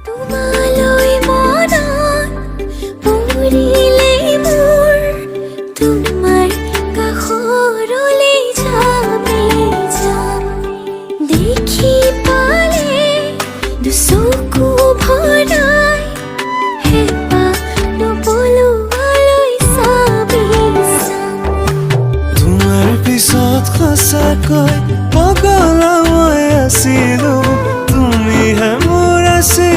তোমালৈ মনত পৰিলে মোৰ তোমাৰ কাষৰলৈ যাম দেখি পালে দুচকু ভৰাই হেঁপাহ নপলোৱালৈ চাবি চাম তোমাৰ পিছত সঁচাকৈ পগলা মই আছিলো তুমিহে মোৰ আছিল